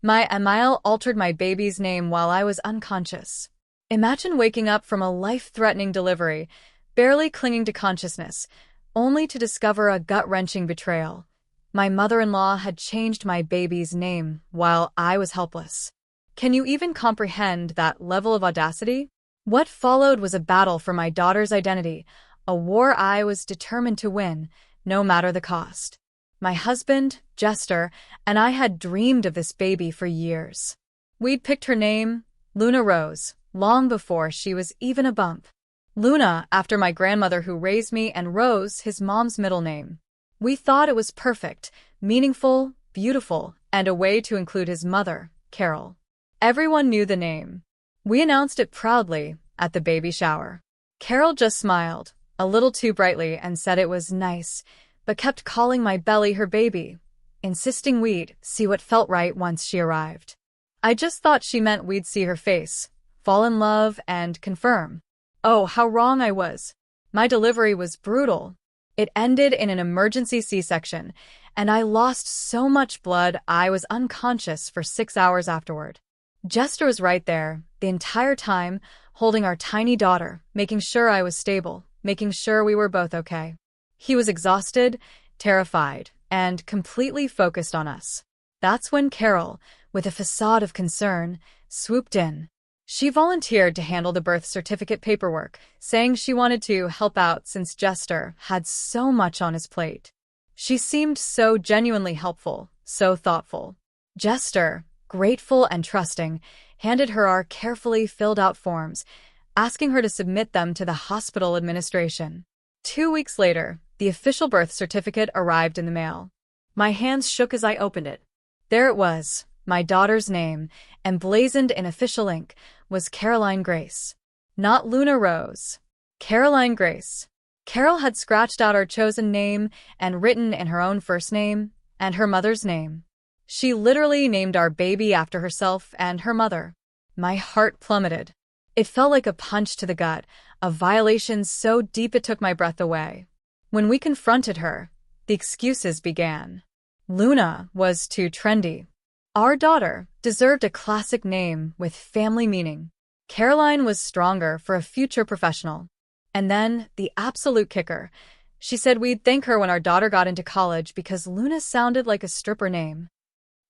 My Emile altered my baby's name while I was unconscious. Imagine waking up from a life-threatening delivery, barely clinging to consciousness, only to discover a gut-wrenching betrayal. My mother-in-law had changed my baby's name while I was helpless. Can you even comprehend that level of audacity? What followed was a battle for my daughter's identity, a war I was determined to win, no matter the cost. My husband, Jester, and I had dreamed of this baby for years. We'd picked her name, Luna Rose, long before she was even a bump. Luna, after my grandmother who raised me, and Rose, his mom's middle name. We thought it was perfect, meaningful, beautiful, and a way to include his mother, Carol. Everyone knew the name. We announced it proudly at the baby shower. Carol just smiled, a little too brightly, and said it was nice, but kept calling my belly her baby, insisting we'd see what felt right once she arrived. I just thought she meant we'd see her face, fall in love, and confirm. Oh, how wrong I was. My delivery was brutal. It ended in an emergency C-section, and I lost so much blood I was unconscious for 6 hours afterward. Jester was right there, the entire time, holding our tiny daughter, making sure I was stable, making sure we were both okay. He was exhausted, terrified, and completely focused on us. That's when Carol, with a facade of concern, swooped in. She volunteered to handle the birth certificate paperwork, saying she wanted to help out since Jester had so much on his plate. She seemed so genuinely helpful, so thoughtful. Jester, grateful and trusting, handed her our carefully filled-out forms, asking her to submit them to the hospital administration. 2 weeks later, the official birth certificate arrived in the mail. My hands shook as I opened it. There it was, my daughter's name, emblazoned in official ink, was Caroline Grace. Not Luna Rose. Caroline Grace. Carol had scratched out our chosen name and written in her own first name and her mother's name. She literally named our baby after herself and her mother. My heart plummeted. It felt like a punch to the gut, a violation so deep it took my breath away. When we confronted her, the excuses began. Luna was too trendy. Our daughter deserved a classic name with family meaning. Caroline was stronger for a future professional. And then, the absolute kicker. She said we'd thank her when our daughter got into college because Luna sounded like a stripper name.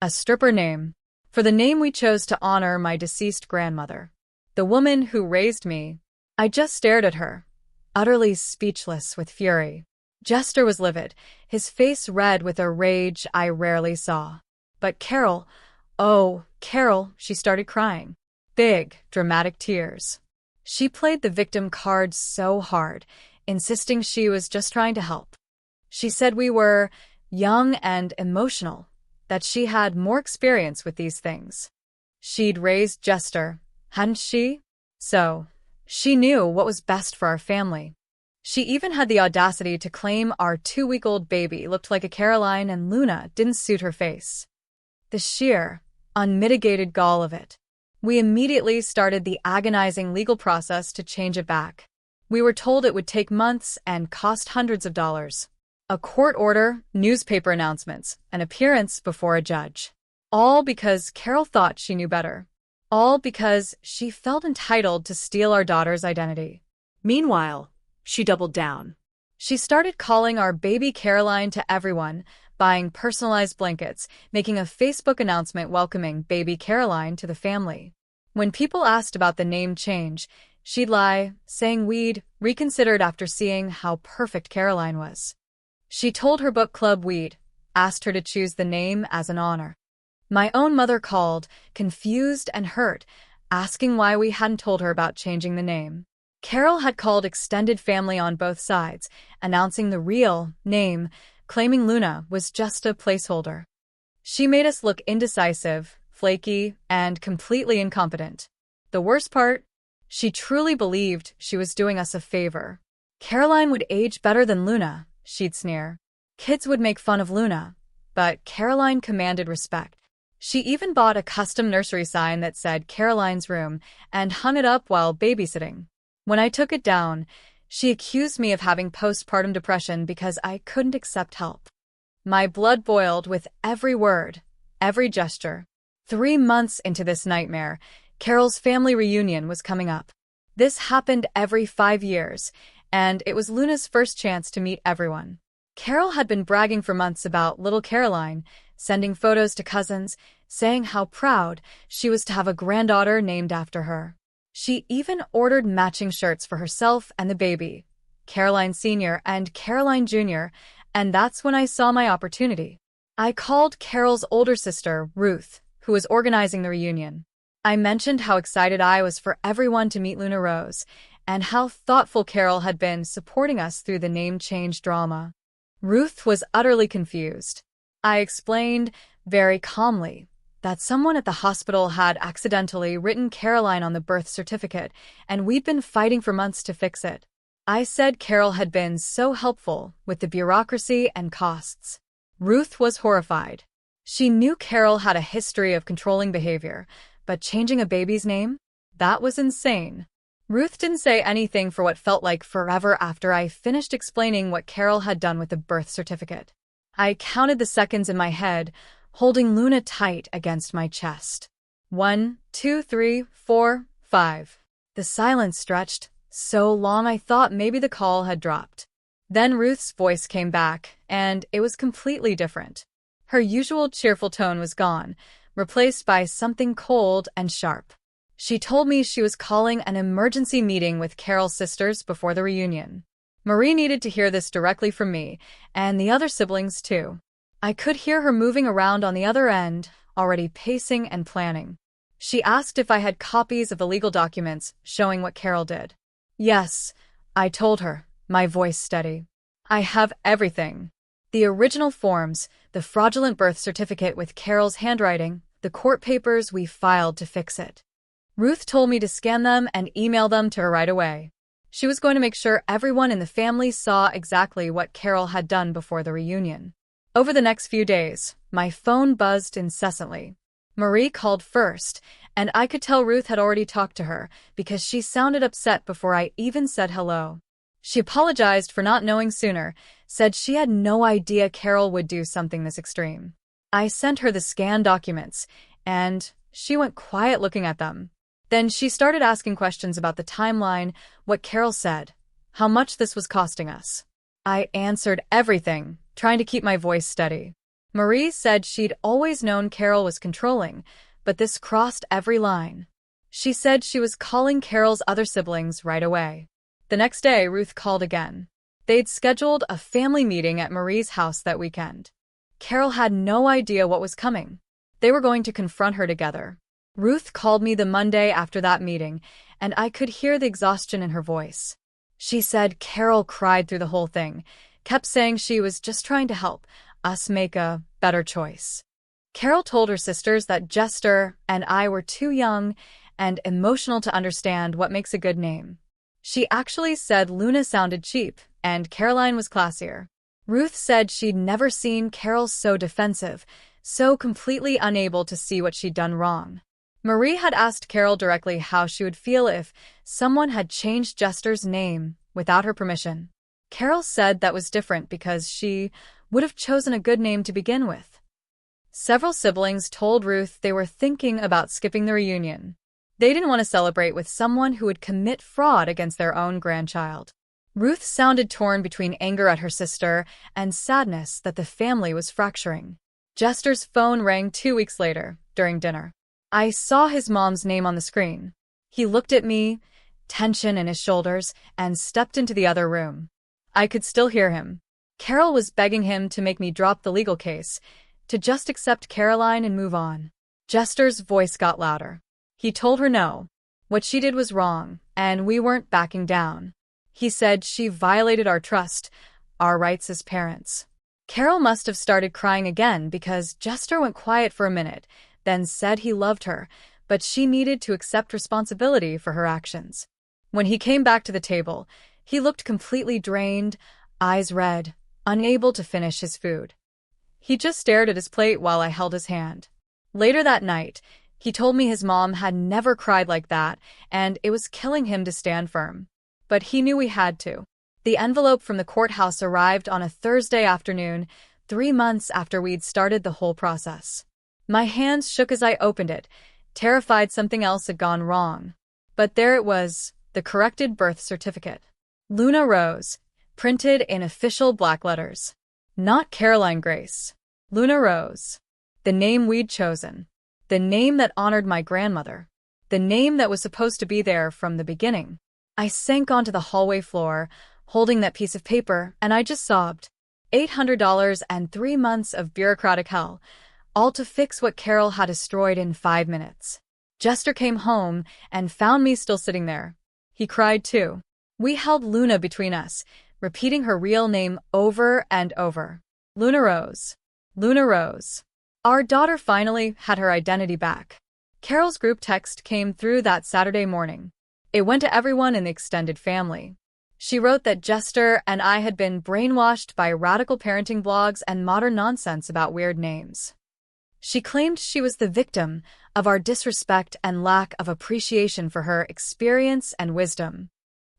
A stripper name. For the name we chose to honor my deceased grandmother. The woman who raised me. I just stared at her, utterly speechless with fury. Jester was livid, his face red with a rage I rarely saw. But Carol, oh, Carol, she started crying. Big, dramatic tears. She played the victim card so hard, insisting she was just trying to help. She said we were young and emotional, that she had more experience with these things. She'd raised Jester, hadn't she? So, she knew what was best for our family. She even had the audacity to claim our 2-week-old baby looked like a Caroline and Luna didn't suit her face. The sheer, unmitigated gall of it. We immediately started the agonizing legal process to change it back. We were told it would take months and cost hundreds of dollars. A court order, newspaper announcements, an appearance before a judge. All because Carol thought she knew better. All because she felt entitled to steal our daughter's identity. Meanwhile, she doubled down. She started calling our baby Caroline to everyone, buying personalized blankets, making a Facebook announcement welcoming baby Caroline to the family. When people asked about the name change, she'd lie, saying we'd reconsidered after seeing how perfect Caroline was. She told her book club we'd asked her to choose the name as an honor. My own mother called, confused and hurt, asking why we hadn't told her about changing the name. Carol had called extended family on both sides, announcing the real name, claiming Luna was just a placeholder. She made us look indecisive, flaky, and completely incompetent. The worst part? She truly believed she was doing us a favor. Caroline would age better than Luna, she'd sneer. Kids would make fun of Luna, but Caroline commanded respect. She even bought a custom nursery sign that said Caroline's room and hung it up while babysitting. When I took it down, she accused me of having postpartum depression because I couldn't accept help. My blood boiled with every word, every gesture. 3 months into this nightmare, Carol's family reunion was coming up. This happened every 5 years, and it was Luna's first chance to meet everyone. Carol had been bragging for months about little Caroline, sending photos to cousins, saying how proud she was to have a granddaughter named after her. She even ordered matching shirts for herself and the baby, Caroline Sr. and Caroline Jr., and that's when I saw my opportunity. I called Carol's older sister, Ruth, who was organizing the reunion. I mentioned how excited I was for everyone to meet Luna Rose, and how thoughtful Carol had been supporting us through the name change drama. Ruth was utterly confused. I explained, very calmly, that someone at the hospital had accidentally written Caroline on the birth certificate, and we'd been fighting for months to fix it. I said Carol had been so helpful with the bureaucracy and costs. Ruth was horrified. She knew Carol had a history of controlling behavior, but changing a baby's name? That was insane. Ruth didn't say anything for what felt like forever after I finished explaining what Carol had done with the birth certificate. I counted the seconds in my head, holding Luna tight against my chest. 1, 2, 3, 4, 5. The silence stretched, so long I thought maybe the call had dropped. Then Ruth's voice came back, and it was completely different. Her usual cheerful tone was gone, replaced by something cold and sharp. She told me she was calling an emergency meeting with Carol's sisters before the reunion. Marie needed to hear this directly from me, and the other siblings too. I could hear her moving around on the other end, already pacing and planning. She asked if I had copies of the legal documents showing what Carol did. Yes, I told her, my voice steady. I have everything. The original forms, the fraudulent birth certificate with Carol's handwriting, the court papers we filed to fix it. Ruth told me to scan them and email them to her right away. She was going to make sure everyone in the family saw exactly what Carol had done before the reunion. Over the next few days, my phone buzzed incessantly. Marie called first, and I could tell Ruth had already talked to her because she sounded upset before I even said hello. She apologized for not knowing sooner, said she had no idea Carol would do something this extreme. I sent her the scanned documents, and she went quiet looking at them. Then she started asking questions about the timeline, what Carol said, how much this was costing us. I answered everything, trying to keep my voice steady. Marie said she'd always known Carol was controlling, but this crossed every line. She said she was calling Carol's other siblings right away. The next day, Ruth called again. They'd scheduled a family meeting at Marie's house that weekend. Carol had no idea what was coming. They were going to confront her together. Ruth called me the Monday after that meeting, and I could hear the exhaustion in her voice. She said Carol cried through the whole thing, kept saying she was just trying to help us make a better choice. Carol told her sisters that Jester and I were too young and emotional to understand what makes a good name. She actually said Luna sounded cheap, and Caroline was classier. Ruth said she'd never seen Carol so defensive, so completely unable to see what she'd done wrong. Marie had asked Carol directly how she would feel if someone had changed Jester's name without her permission. Carol said that was different because she would have chosen a good name to begin with. Several siblings told Ruth they were thinking about skipping the reunion. They didn't want to celebrate with someone who would commit fraud against their own grandchild. Ruth sounded torn between anger at her sister and sadness that the family was fracturing. Jester's phone rang 2 weeks later, during dinner. I saw his mom's name on the screen. He looked at me, tension in his shoulders, and stepped into the other room. I could still hear him. Carol was begging him to make me drop the legal case, to just accept Caroline and move on. Jester's voice got louder. He told her no. What she did was wrong, and we weren't backing down. He said she violated our trust, our rights as parents. Carol must have started crying again because Jester went quiet for a minute, then said he loved her, but she needed to accept responsibility for her actions. When he came back to the table, he looked completely drained, eyes red, unable to finish his food. He just stared at his plate while I held his hand. Later that night, he told me his mom had never cried like that, and it was killing him to stand firm. But he knew we had to. The envelope from the courthouse arrived on a Thursday afternoon, 3 months after we'd started the whole process. My hands shook as I opened it, terrified something else had gone wrong. But there it was, the corrected birth certificate. Luna Rose, printed in official black letters. Not Caroline Grace. Luna Rose. The name we'd chosen. The name that honored my grandmother. The name that was supposed to be there from the beginning. I sank onto the hallway floor, holding that piece of paper, and I just sobbed. $800 and 3 months of bureaucratic hell, all to fix what Carol had destroyed in 5 minutes. Jester came home and found me still sitting there. He cried too. We held Luna between us, repeating her real name over and over. Luna Rose. Luna Rose. Our daughter finally had her identity back. Carol's group text came through that Saturday morning. It went to everyone in the extended family. She wrote that Jester and I had been brainwashed by radical parenting blogs and modern nonsense about weird names. She claimed she was the victim of our disrespect and lack of appreciation for her experience and wisdom.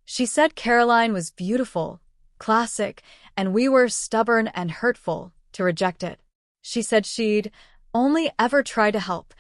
She said Caroline was beautiful, classic, and we were stubborn and hurtful to reject it. She said she'd only ever try to help,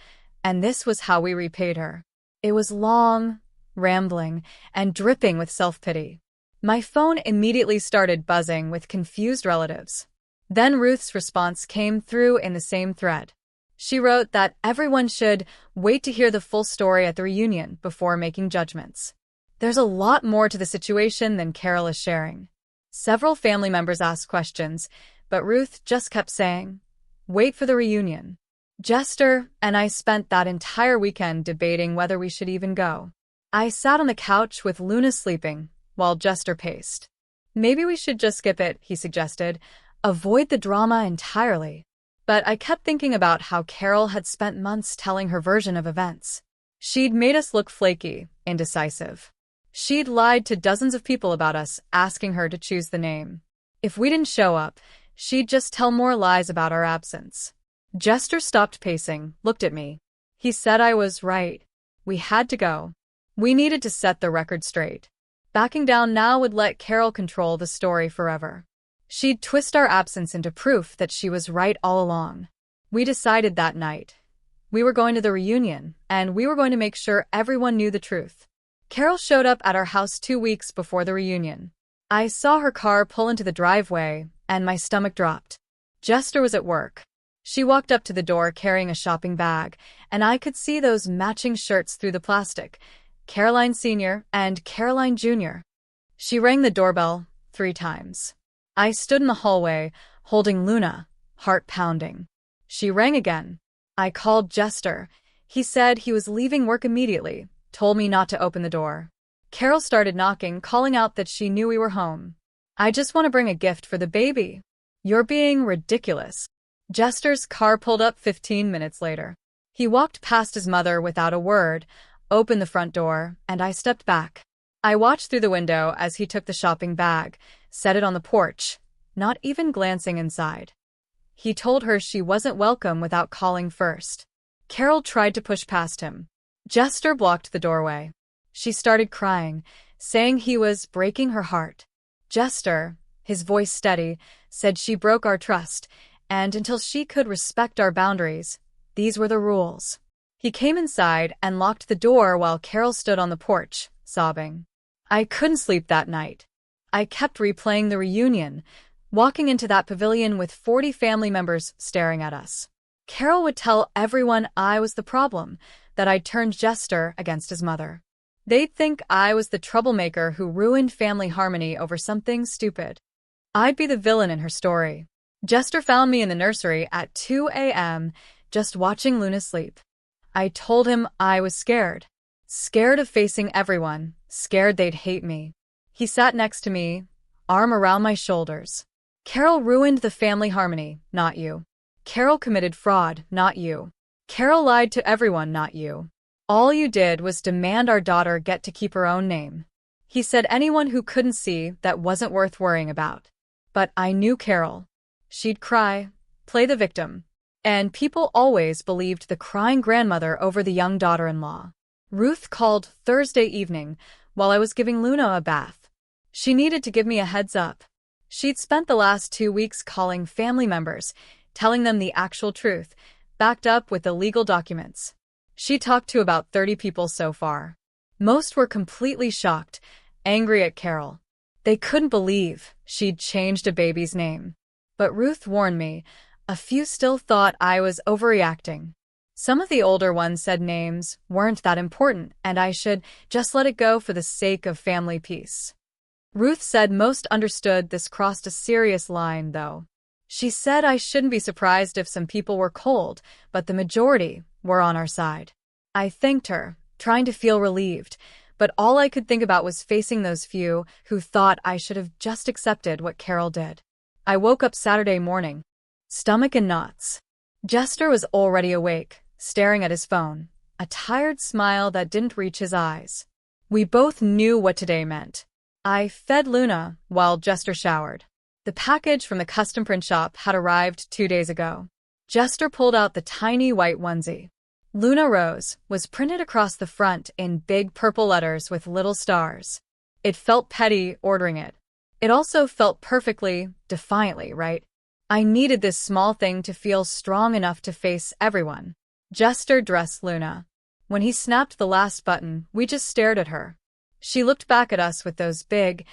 and this was how we repaid her. It was long, rambling, and dripping with self-pity. My phone immediately started buzzing with confused relatives. Then Ruth's response came through in the same thread. She wrote that everyone should wait to hear the full story at the reunion before making judgments. There's a lot more to the situation than Carol is sharing. Several family members asked questions, but Ruth just kept saying, "Wait for the reunion." Jester and I spent that entire weekend debating whether we should even go. I sat on the couch with Luna sleeping, while Jester paced. "Maybe we should just skip it," he suggested. "Avoid the drama entirely." But I kept thinking about how Carol had spent months telling her version of events. She'd made us look flaky, indecisive. She'd lied to dozens of people about us, asking her to choose the name. If we didn't show up, she'd just tell more lies about our absence. Jester stopped pacing, looked at me. He said I was right. We had to go. We needed to set the record straight. Backing down now would let Carol control the story forever. She'd twist our absence into proof that she was right all along. We decided that night. We were going to the reunion, and we were going to make sure everyone knew the truth. Carol showed up at our house 2 weeks before the reunion. I saw her car pull into the driveway, and my stomach dropped. Jester was at work. She walked up to the door carrying a shopping bag, and I could see those matching shirts through the plastic. Caroline Sr. and Caroline Jr. She rang the doorbell 3 times. I stood in the hallway, holding Luna, heart pounding. She rang again. I called Jester. He said he was leaving work immediately, told me not to open the door. Carol started knocking, calling out that she knew we were home. "I just want to bring a gift for the baby." "You're being ridiculous." Jester's car pulled up 15 minutes later. He walked past his mother without a word, opened the front door, and I stepped back. I watched through the window as he took the shopping bag, set it on the porch, not even glancing inside. He told her she wasn't welcome without calling first. Carol tried to push past him. Jester blocked the doorway. She started crying, saying he was breaking her heart. Jester, his voice steady, said she broke our trust, and until she could respect our boundaries, these were the rules. He came inside and locked the door while Carol stood on the porch, sobbing. I couldn't sleep that night. I kept replaying the reunion, walking into that pavilion with 40 family members staring at us. Carol would tell everyone I was the problem, that I'd turned Jester against his mother. They'd think I was the troublemaker who ruined family harmony over something stupid. I'd be the villain in her story. Jester found me in the nursery at 2 a.m., just watching Luna sleep. I told him I was scared. Scared of facing everyone, scared they'd hate me. He sat next to me, arm around my shoulders. Carol ruined the family harmony, not you. Carol committed fraud, not you. Carol lied to everyone, not you. All you did was demand our daughter get to keep her own name. He said anyone who couldn't see that wasn't worth worrying about. But I knew Carol. She'd cry, play the victim. And people always believed the crying grandmother over the young daughter-in-law. Ruth called Thursday evening while I was giving Luna a bath. She needed to give me a heads up. She'd spent the last 2 weeks calling family members, telling them the actual truth, backed up with the legal documents. She talked to about 30 people so far. Most were completely shocked, angry at Carol. They couldn't believe she'd changed a baby's name. But Ruth warned me, a few still thought I was overreacting. Some of the older ones said names weren't that important and I should just let it go for the sake of family peace. Ruth said most understood this crossed a serious line, though. She said I shouldn't be surprised if some people were cold, but the majority were on our side. I thanked her, trying to feel relieved, but all I could think about was facing those few who thought I should have just accepted what Carol did. I woke up Saturday morning, stomach in knots. Jester was already awake, staring at his phone, a tired smile that didn't reach his eyes. We both knew what today meant. I fed Luna while Jester showered. The package from the custom print shop had arrived 2 days ago. Jester pulled out the tiny white onesie. Luna Rose was printed across the front in big purple letters with little stars. It felt petty ordering it. It also felt perfectly, defiantly right. I needed this small thing to feel strong enough to face everyone. Jester dressed Luna. When he snapped the last button, we just stared at her. She looked back at us with those big,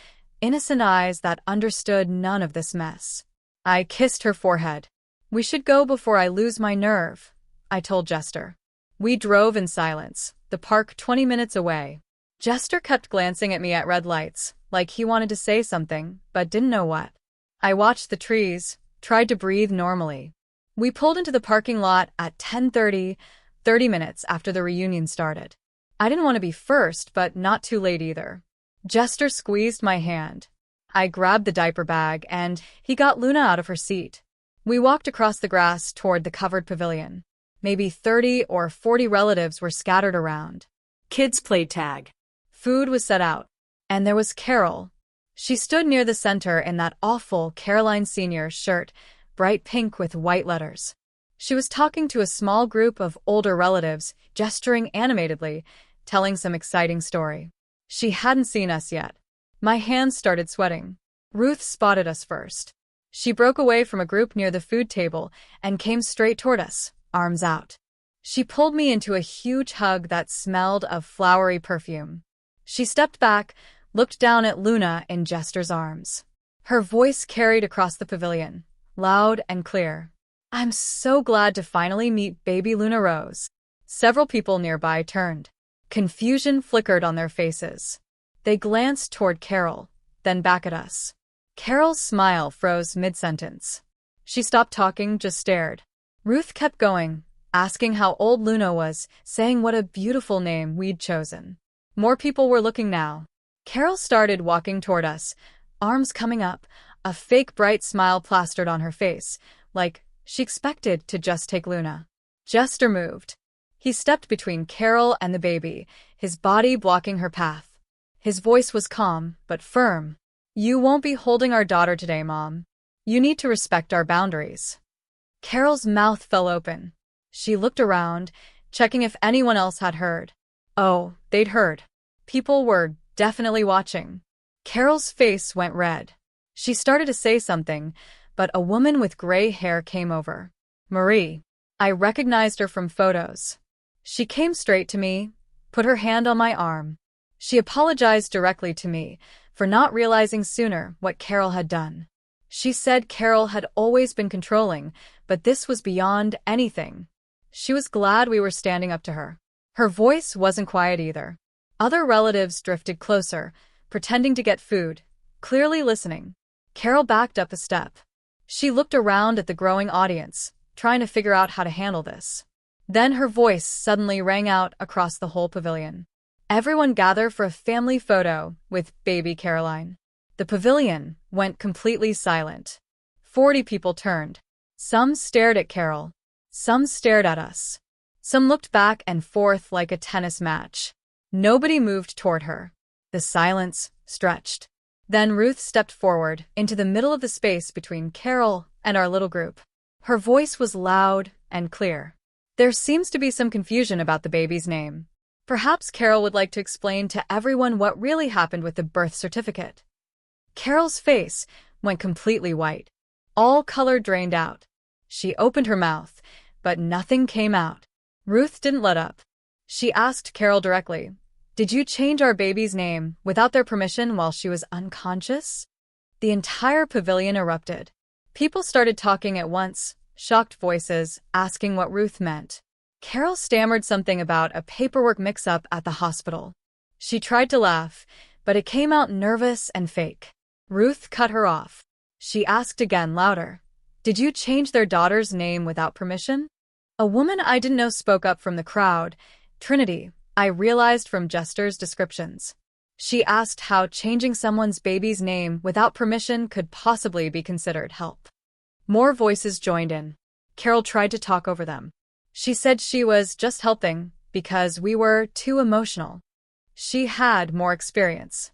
innocent eyes that understood none of this mess. I kissed her forehead. We should go before I lose my nerve, I told Jester. We drove in silence, the park 20 minutes away. Jester kept glancing at me at red lights, like he wanted to say something, but didn't know what. I watched the trees, tried to breathe normally. We pulled into the parking lot at 10:30, 30 minutes after the reunion started. I didn't want to be first, but not too late either. Jester squeezed my hand. I grabbed the diaper bag, and he got Luna out of her seat. We walked across the grass toward the covered pavilion. Maybe 30 or 40 relatives were scattered around. Kids played tag. Food was set out. And there was Carol. She stood near the center in that awful Caroline Sr. shirt, bright pink with white letters. She was talking to a small group of older relatives, gesturing animatedly, telling some exciting story. She hadn't seen us yet. My hands started sweating. Ruth spotted us first. She broke away from a group near the food table and came straight toward us, arms out. She pulled me into a huge hug that smelled of flowery perfume. She stepped back, looked down at Luna in Jester's arms. Her voice carried across the pavilion, loud and clear. I'm so glad to finally meet baby Luna Rose. Several people nearby turned. Confusion flickered on their faces. They glanced toward Carol, then back at us. Carol's smile froze mid-sentence. She stopped talking, just stared. Ruth kept going, asking how old Luna was, saying what a beautiful name we'd chosen. More people were looking now. Carol started walking toward us, arms coming up, a fake bright smile plastered on her face, like she expected to just take Luna. Jester moved. He stepped between Carol and the baby, his body blocking her path. His voice was calm, but firm. You won't be holding our daughter today, Mom. You need to respect our boundaries. Carol's mouth fell open. She looked around, checking if anyone else had heard. Oh, they'd heard. People were definitely watching. Carol's face went red. She started to say something, but a woman with gray hair came over. Marie. I recognized her from photos. She came straight to me, put her hand on my arm. She apologized directly to me for not realizing sooner what Carol had done. She said Carol had always been controlling, but this was beyond anything. She was glad we were standing up to her. Her voice wasn't quiet either. Other relatives drifted closer, pretending to get food, clearly listening. Carol backed up a step. She looked around at the growing audience, trying to figure out how to handle this. Then her voice suddenly rang out across the whole pavilion. Everyone gather for a family photo with baby Caroline. The pavilion went completely silent. 40 people turned. Some stared at Carol. Some stared at us. Some looked back and forth like a tennis match. Nobody moved toward her. The silence stretched. Then Ruth stepped forward into the middle of the space between Carol and our little group. Her voice was loud and clear. There seems to be some confusion about the baby's name. Perhaps Carol would like to explain to everyone what really happened with the birth certificate. Carol's face went completely white. All color drained out. She opened her mouth, but nothing came out. Ruth didn't let up. She asked Carol directly, "Did you change our baby's name without their permission while she was unconscious?" The entire pavilion erupted. People started talking at once, shocked voices, asking what Ruth meant. Carol stammered something about a paperwork mix-up at the hospital. She tried to laugh, but it came out nervous and fake. Ruth cut her off. She asked again, louder, "Did you change their daughter's name without permission?" A woman I didn't know spoke up from the crowd. "Trinity, I realized from Jester's descriptions." She asked how changing someone's baby's name without permission could possibly be considered help. More voices joined in. Carol tried to talk over them. She said she was just helping because we were too emotional. She had more experience.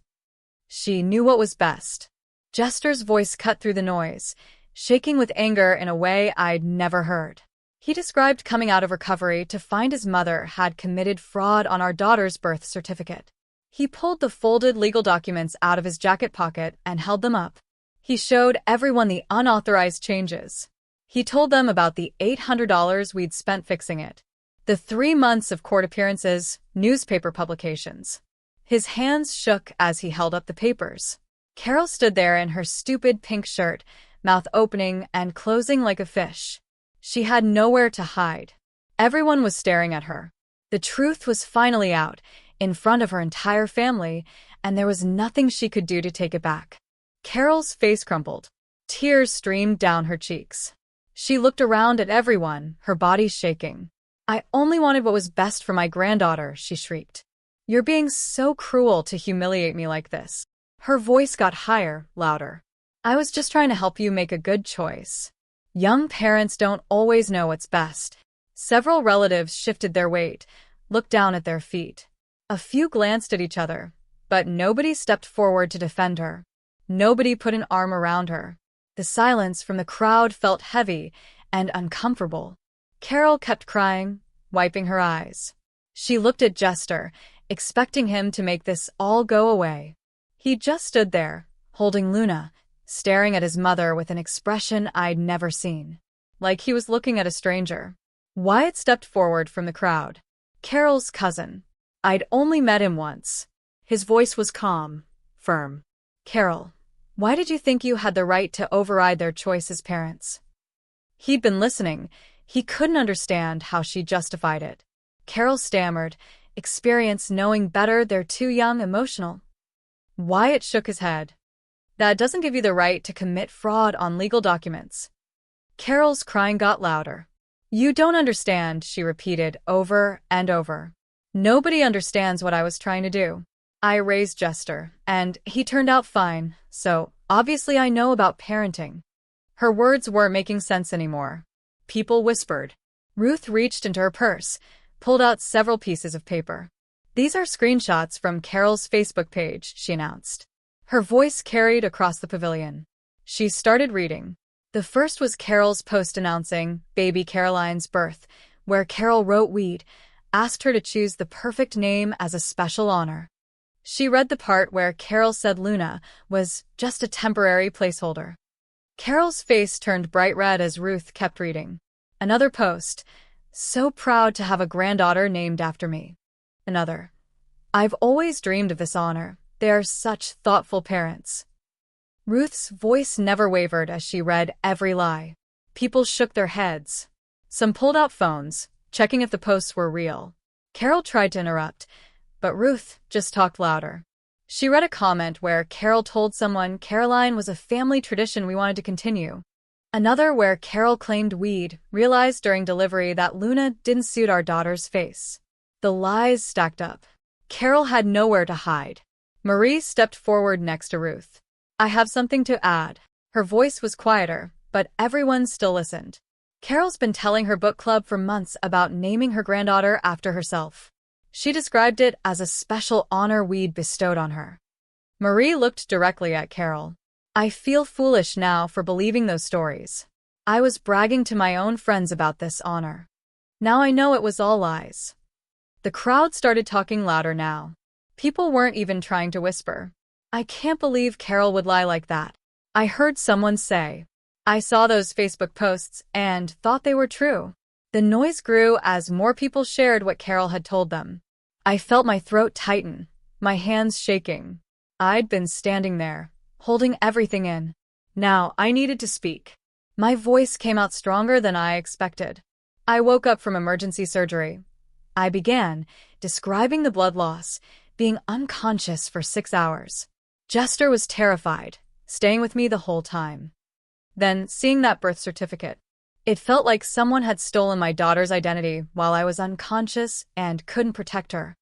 She knew what was best. Jester's voice cut through the noise, shaking with anger in a way I'd never heard. He described coming out of recovery to find his mother had committed fraud on our daughter's birth certificate. He pulled the folded legal documents out of his jacket pocket and held them up. He showed everyone the unauthorized changes. He told them about the $800 we'd spent fixing it, the 3 months of court appearances, newspaper publications. His hands shook as he held up the papers. Carol stood there in her stupid pink shirt, mouth opening and closing like a fish. She had nowhere to hide. Everyone was staring at her. The truth was finally out, in front of her entire family, and there was nothing she could do to take it back. Carol's face crumpled. Tears streamed down her cheeks. She looked around at everyone, her body shaking. "I only wanted what was best for my granddaughter," she shrieked. "You're being so cruel to humiliate me like this." Her voice got higher, louder. "I was just trying to help you make a good choice. Young parents don't always know what's best." Several relatives shifted their weight, looked down at their feet. A few glanced at each other, but nobody stepped forward to defend her. Nobody put an arm around her. The silence from the crowd felt heavy and uncomfortable. Carol kept crying, wiping her eyes. She looked at Jester, expecting him to make this all go away. He just stood there, holding Luna, staring at his mother with an expression I'd never seen. Like he was looking at a stranger. Wyatt stepped forward from the crowd. "Carol's cousin. I'd only met him once." His voice was calm, firm. "Carol, why did you think you had the right to override their choice as parents?" He'd been listening. He couldn't understand how she justified it. Carol stammered, "Experience, knowing better, they're too young, emotional." Wyatt shook his head. "That doesn't give you the right to commit fraud on legal documents." Carol's crying got louder. "You don't understand," she repeated over and over. "Nobody understands what I was trying to do. I raised Jester, and he turned out fine, so obviously I know about parenting." Her words weren't making sense anymore. People whispered. Ruth reached into her purse, pulled out several pieces of paper. "These are screenshots from Carol's Facebook page," she announced. Her voice carried across the pavilion. She started reading. The first was Carol's post announcing baby Caroline's birth, where Carol wrote Weed, asked her to choose the perfect name as a special honor. She read the part where Carol said Luna was just a temporary placeholder. Carol's face turned bright red as Ruth kept reading. Another post, "So proud to have a granddaughter named after me." Another, "I've always dreamed of this honor. They are such thoughtful parents." Ruth's voice never wavered as she read every lie. People shook their heads. Some pulled out phones, checking if the posts were real. Carol tried to interrupt, but Ruth just talked louder. She read a comment where Carol told someone Caroline was a family tradition we wanted to continue. Another where Carol claimed we'd realized during delivery that Luna didn't suit our daughter's face. The lies stacked up. Carol had nowhere to hide. Marie stepped forward next to Ruth. "I have something to add." Her voice was quieter, but everyone still listened. Carol's been telling her book club for months about naming her granddaughter after herself. She described it as a special honor we'd bestowed on her. Marie looked directly at Carol. "I feel foolish now for believing those stories. I was bragging to my own friends about this honor. Now I know it was all lies." The crowd started talking louder now. People weren't even trying to whisper. "I can't believe Carol would lie like that." I heard someone say. "I saw those Facebook posts and thought they were true." The noise grew as more people shared what Carol had told them. I felt my throat tighten, my hands shaking. I'd been standing there, holding everything in. Now I needed to speak. My voice came out stronger than I expected. I woke up from emergency surgery. I began, describing the blood loss, being unconscious for 6 hours. Jester was terrified, staying with me the whole time. Then, seeing that birth certificate, it felt like someone had stolen my daughter's identity while I was unconscious and couldn't protect her.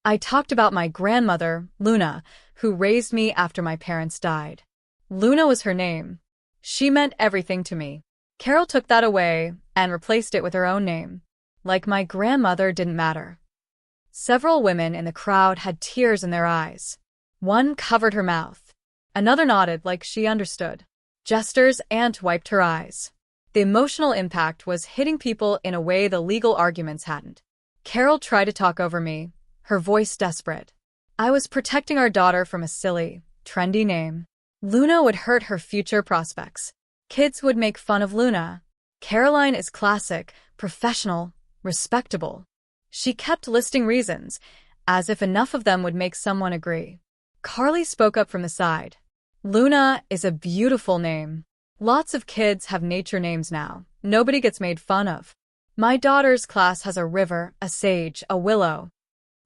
I talked about my grandmother, Luna, who raised me after my parents died. Luna was her name. She meant everything to me. Carol took that away and replaced it with her own name. Like my grandmother didn't matter. Several women in the crowd had tears in their eyes. One covered her mouth. Another nodded like she understood. Jester's aunt wiped her eyes. The emotional impact was hitting people in a way the legal arguments hadn't. Carol tried to talk over me, her voice desperate. I was protecting our daughter from a silly, trendy name. Luna would hurt her future prospects. Kids would make fun of Luna. Caroline is classic, professional, respectable. She kept listing reasons, as if enough of them would make someone agree. Carly spoke up from the side. Luna is a beautiful name. Lots of kids have nature names now. Nobody gets made fun of. My daughter's class has a river, a sage, a willow.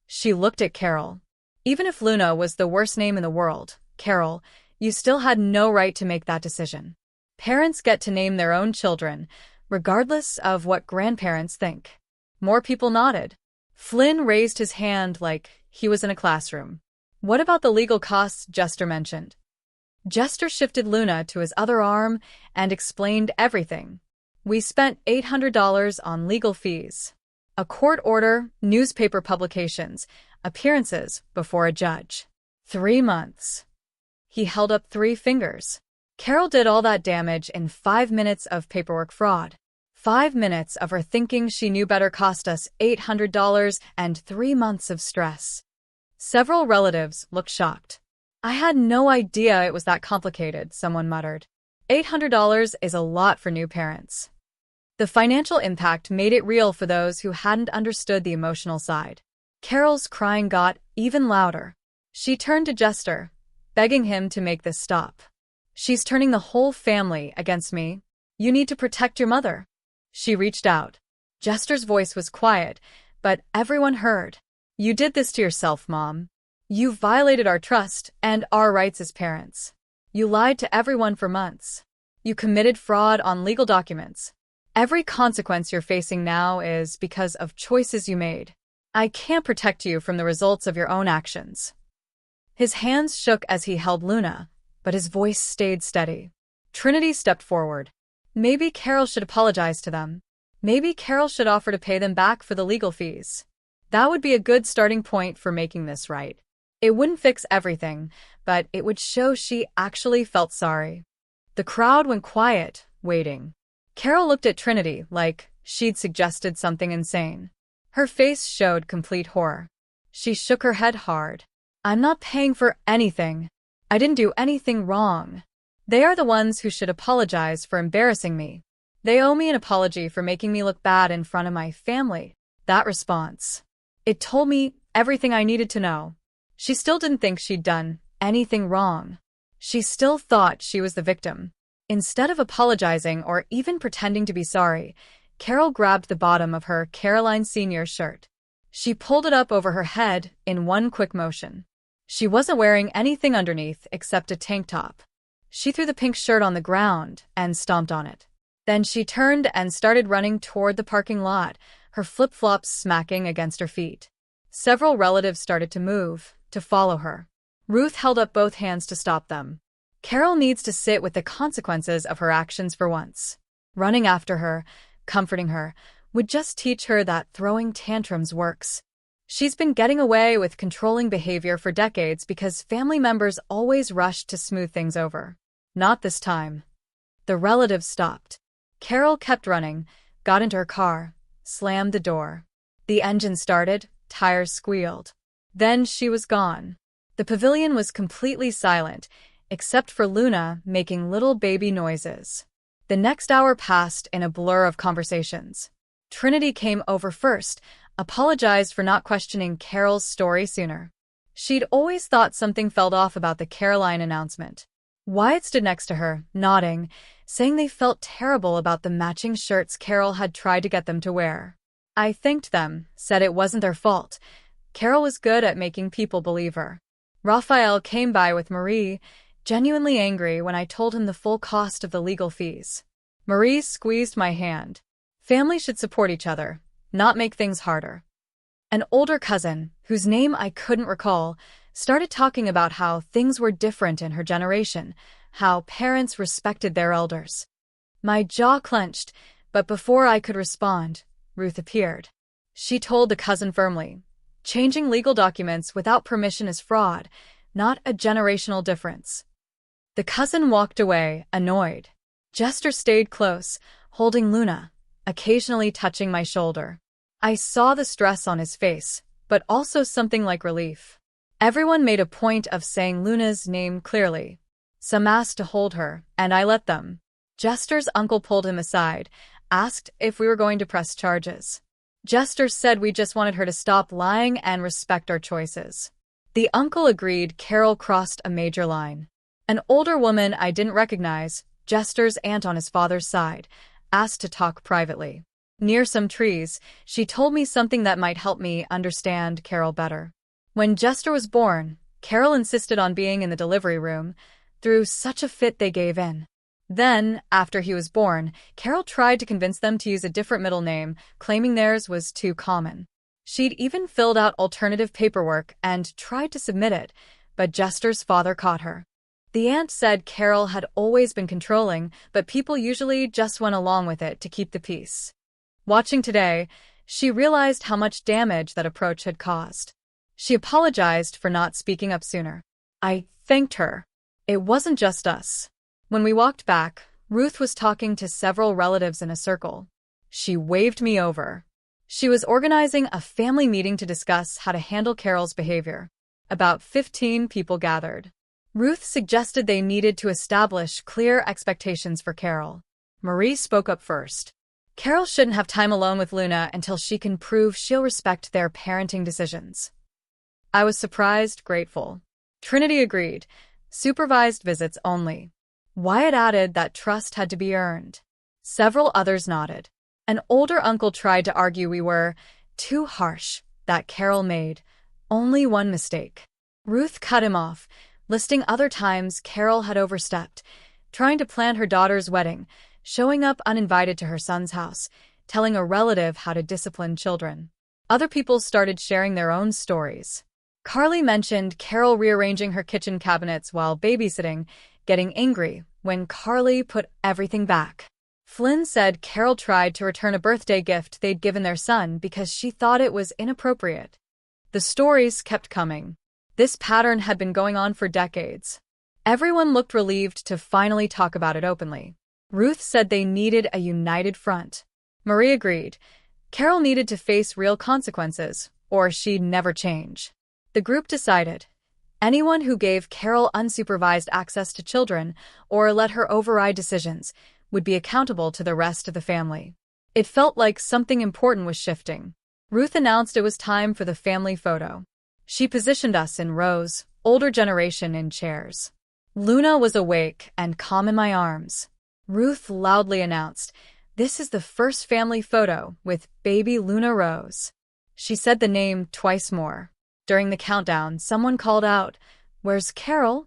She looked at Carol. Even if Luna was the worst name in the world, Carol, you still had no right to make that decision. Parents get to name their own children, regardless of what grandparents think. More people nodded. Flynn raised his hand like he was in a classroom. What about the legal costs Jester mentioned? Jester shifted Luna to his other arm and explained everything. We spent $800 on legal fees. A court order, newspaper publications, appearances before a judge. 3 months. He held up 3 fingers. Carol did all that damage in 5 minutes of paperwork fraud. 5 minutes of her thinking she knew better cost us $800 and 3 months of stress. Several relatives looked shocked. I had no idea it was that complicated, someone muttered. $800 is a lot for new parents. The financial impact made it real for those who hadn't understood the emotional side. Carol's crying got even louder. She turned to Jester, begging him to make this stop. She's turning the whole family against me. You need to protect your mother. She reached out. Jester's voice was quiet, but everyone heard. You did this to yourself, Mom. You violated our trust and our rights as parents. You lied to everyone for months. You committed fraud on legal documents. Every consequence you're facing now is because of choices you made. I can't protect you from the results of your own actions. His hands shook as he held Luna, but his voice stayed steady. Trinity stepped forward. Maybe Carol should apologize to them. Maybe Carol should offer to pay them back for the legal fees. That would be a good starting point for making this right. It wouldn't fix everything, but it would show she actually felt sorry. The crowd went quiet, waiting. Carol looked at Trinity like she'd suggested something insane. Her face showed complete horror. She shook her head hard. I'm not paying for anything. I didn't do anything wrong. They are the ones who should apologize for embarrassing me. They owe me an apology for making me look bad in front of my family. That response. It told me everything I needed to know. She still didn't think she'd done anything wrong. She still thought she was the victim. Instead of apologizing or even pretending to be sorry, Carol grabbed the bottom of her Caroline Sr. shirt. She pulled it up over her head in one quick motion. She wasn't wearing anything underneath except a tank top. She threw the pink shirt on the ground and stomped on it. Then she turned and started running toward the parking lot, her flip-flops smacking against her feet. Several relatives started to move, to follow her. Ruth held up both hands to stop them. Carol needs to sit with the consequences of her actions for once. Running after her, comforting her, would just teach her that throwing tantrums works. She's been getting away with controlling behavior for decades because family members always rushed to smooth things over. Not this time. The relatives stopped. Carol kept running, got into her car, slammed the door. The engine started, tires squealed. Then she was gone. The pavilion was completely silent, except for Luna making little baby noises. The next hour passed in a blur of conversations. Trinity came over first, apologized for not questioning Carol's story sooner. She'd always thought something felt off about the Caroline announcement. Wyatt stood next to her, nodding, saying they felt terrible about the matching shirts Carol had tried to get them to wear. I thanked them, said it wasn't their fault. Carol was good at making people believe her. Raphael came by with Marie, genuinely angry when I told him the full cost of the legal fees. Marie squeezed my hand. Families should support each other, not make things harder. An older cousin, whose name I couldn't recall, started talking about how things were different in her generation, how parents respected their elders. My jaw clenched, but before I could respond, Ruth appeared. She told the cousin firmly, "Changing legal documents without permission is fraud, not a generational difference." The cousin walked away, annoyed. Jester stayed close, holding Luna, occasionally touching my shoulder. I saw the stress on his face, but also something like relief. Everyone made a point of saying Luna's name clearly. Some asked to hold her, and I let them. Jester's uncle pulled him aside, asked if we were going to press charges. Jester said we just wanted her to stop lying and respect our choices. The uncle agreed. Carol crossed a major line. An older woman I didn't recognize, Jester's aunt on his father's side, asked to talk privately. Near some trees, she told me something that might help me understand Carol better. When Jester was born, Carol insisted on being in the delivery room. Through such a fit they gave in. Then, after he was born, Carol tried to convince them to use a different middle name, claiming theirs was too common. She'd even filled out alternative paperwork and tried to submit it, but Jester's father caught her. The aunt said Carol had always been controlling, but people usually just went along with it to keep the peace. Watching today, she realized how much damage that approach had caused. She apologized for not speaking up sooner. I thanked her. It wasn't just us. When we walked back, Ruth was talking to several relatives in a circle. She waved me over. She was organizing a family meeting to discuss how to handle Carol's behavior. About 15 people gathered. Ruth suggested they needed to establish clear expectations for Carol. Marie spoke up first. Carol shouldn't have time alone with Luna until she can prove she'll respect their parenting decisions. I was surprised, grateful. Trinity agreed. Supervised visits only. Wyatt added that trust had to be earned. Several others nodded. An older uncle tried to argue we were too harsh, that Carol made only one mistake. Ruth cut him off, listing other times Carol had overstepped, trying to plan her daughter's wedding, showing up uninvited to her son's house, telling a relative how to discipline children. Other people started sharing their own stories. Carly mentioned Carol rearranging her kitchen cabinets while babysitting, getting angry when Carly put everything back. Flynn said Carol tried to return a birthday gift they'd given their son because she thought it was inappropriate. The stories kept coming. This pattern had been going on for decades. Everyone looked relieved to finally talk about it openly. Ruth said they needed a united front. Marie agreed. Carol needed to face real consequences, or she'd never change. The group decided. Anyone who gave Carol unsupervised access to children or let her override decisions would be accountable to the rest of the family. It felt like something important was shifting. Ruth announced it was time for the family photo. She positioned us in rows, older generation in chairs. Luna was awake and calm in my arms. Ruth loudly announced, "This is the first family photo with baby Luna Rose." She said the name twice more. During the countdown, someone called out, "Where's Carol?"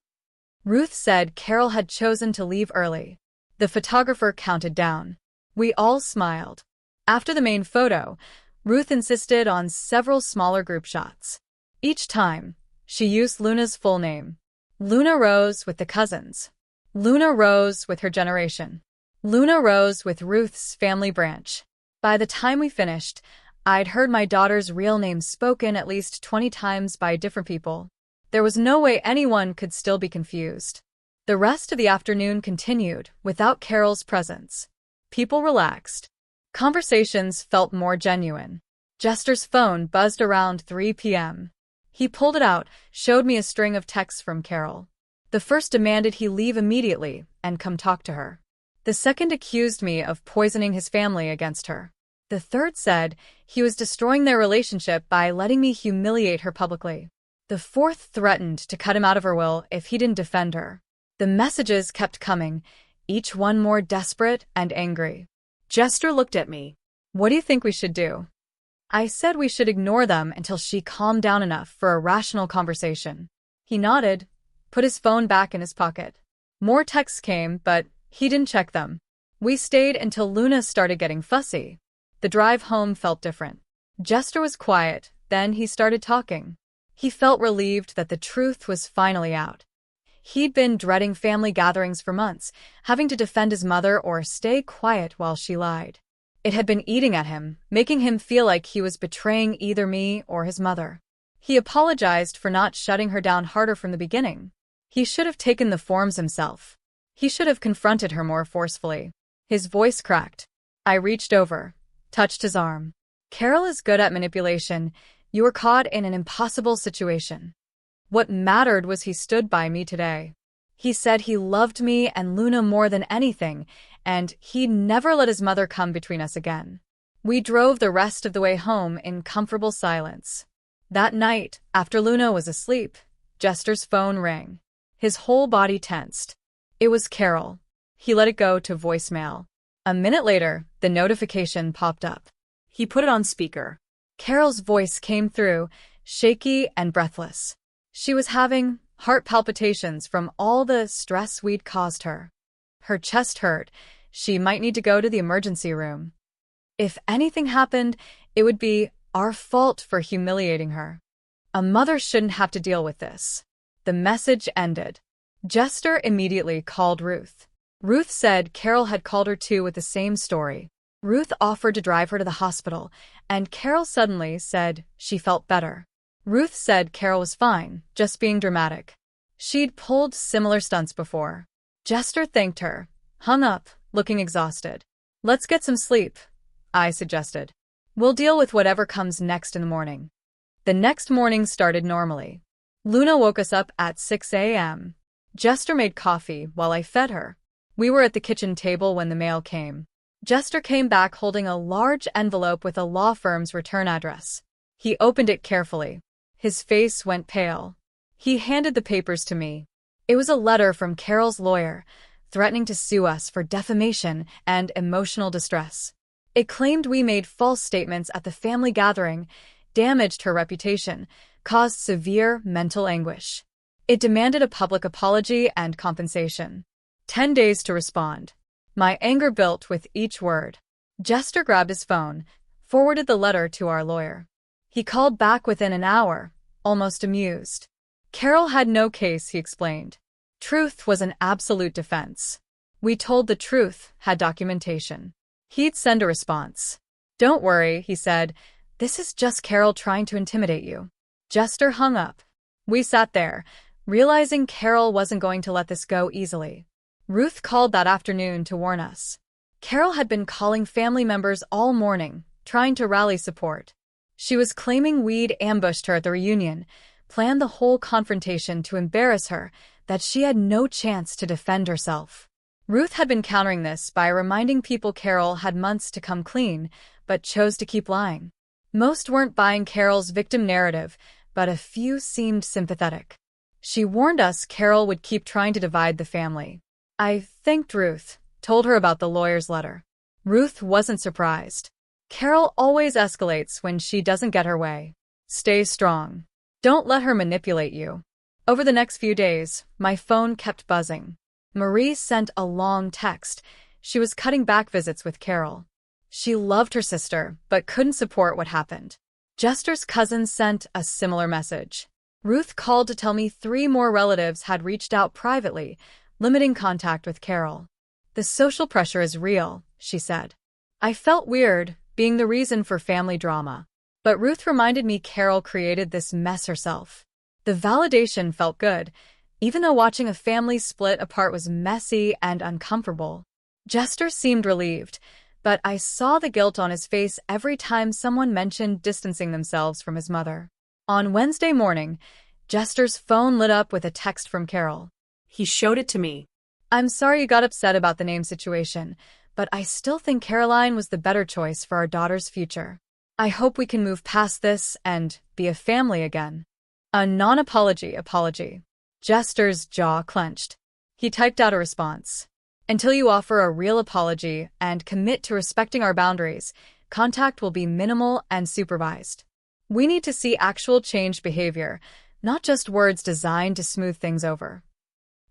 Ruth said Carol had chosen to leave early. The photographer counted down. We all smiled. After the main photo, Ruth insisted on several smaller group shots. Each time, she used Luna's full name. Luna Rose with the cousins. Luna Rose with her generation. Luna Rose with Ruth's family branch. By the time we finished, I'd heard my daughter's real name spoken at least 20 times by different people. There was no way anyone could still be confused. The rest of the afternoon continued without Carol's presence. People relaxed. Conversations felt more genuine. Jester's phone buzzed around 3 p.m. He pulled it out, showed me a string of texts from Carol. The first demanded he leave immediately and come talk to her. The second accused me of poisoning his family against her. The third said he was destroying their relationship by letting me humiliate her publicly. The fourth threatened to cut him out of her will if he didn't defend her. The messages kept coming, each one more desperate and angry. Jester looked at me. What do you think we should do? I said we should ignore them until she calmed down enough for a rational conversation. He nodded, put his phone back in his pocket. More texts came, but he didn't check them. We stayed until Luna started getting fussy. The drive home felt different. Jester was quiet, then he started talking. He felt relieved that the truth was finally out. He'd been dreading family gatherings for months, having to defend his mother or stay quiet while she lied. It had been eating at him, making him feel like he was betraying either me or his mother. He apologized for not shutting her down harder from the beginning. He should have taken the forms himself. He should have confronted her more forcefully. His voice cracked. I reached over, touched his arm. Carol is good at manipulation. You were caught in an impossible situation. What mattered was he stood by me today. He said he loved me and Luna more than anything, and he'd never let his mother come between us again. We drove the rest of the way home in comfortable silence. That night, after Luna was asleep, Jester's phone rang. His whole body tensed. It was Carol. He let it go to voicemail. A minute later, the notification popped up. He put it on speaker. Carol's voice came through, shaky and breathless. She was having heart palpitations from all the stress we'd caused her. Her chest hurt. She might need to go to the emergency room. If anything happened, it would be our fault for humiliating her. A mother shouldn't have to deal with this. The message ended. Jester immediately called Ruth. Ruth said Carol had called her too with the same story. Ruth offered to drive her to the hospital, and Carol suddenly said she felt better. Ruth said Carol was fine, just being dramatic. She'd pulled similar stunts before. Jester thanked her, hung up, looking exhausted. Let's get some sleep, I suggested. We'll deal with whatever comes next in the morning. The next morning started normally. Luna woke us up at 6 a.m. Jester made coffee while I fed her. We were at the kitchen table when the mail came. Jester came back holding a large envelope with a law firm's return address. He opened it carefully. His face went pale. He handed the papers to me. It was a letter from Carol's lawyer, threatening to sue us for defamation and emotional distress. It claimed we made false statements at the family gathering, damaged her reputation, caused severe mental anguish. It demanded a public apology and compensation. 10 days to respond. My anger built with each word. Jester grabbed his phone, forwarded the letter to our lawyer. He called back within an hour, almost amused. Carol had no case, he explained. Truth was an absolute defense. We told the truth, had documentation. He'd send a response. Don't worry, he said. This is just Carol trying to intimidate you. Jester hung up. We sat there, realizing Carol wasn't going to let this go easily. Ruth called that afternoon to warn us. Carol had been calling family members all morning, trying to rally support. She was claiming we'd ambushed her at the reunion, planned the whole confrontation to embarrass her, that she had no chance to defend herself. Ruth had been countering this by reminding people Carol had months to come clean, but chose to keep lying. Most weren't buying Carol's victim narrative, but a few seemed sympathetic. She warned us Carol would keep trying to divide the family. I thanked Ruth, told her about the lawyer's letter. Ruth wasn't surprised. Carol always escalates when she doesn't get her way. Stay strong. Don't let her manipulate you. Over the next few days, my phone kept buzzing. Marie sent a long text. She was cutting back visits with Carol. She loved her sister, but couldn't support what happened. Jester's cousin sent a similar message. Ruth called to tell me 3 more relatives had reached out privately, limiting contact with Carol. The social pressure is real, she said. I felt weird, being the reason for family drama. But Ruth reminded me Carol created this mess herself. The validation felt good, even though watching a family split apart was messy and uncomfortable. Jester seemed relieved, but I saw the guilt on his face every time someone mentioned distancing themselves from his mother. On Wednesday morning, Jester's phone lit up with a text from Carol. He showed it to me. I'm sorry you got upset about the name situation, but I still think Caroline was the better choice for our daughter's future. I hope we can move past this and be a family again. A non-apology apology. Jester's jaw clenched. He typed out a response. Until you offer a real apology and commit to respecting our boundaries, contact will be minimal and supervised. We need to see actual changed behavior, not just words designed to smooth things over.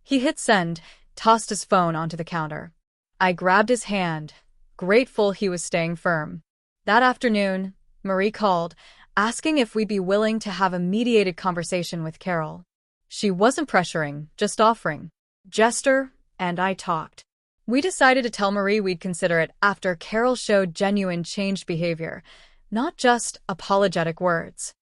He hit send, tossed his phone onto the counter. I grabbed his hand, grateful he was staying firm. That afternoon, Marie called, asking if we'd be willing to have a mediated conversation with Carol. She wasn't pressuring, just offering. Jester and I talked. We decided to tell Marie we'd consider it after Carol showed genuine changed behavior, not just apologetic words.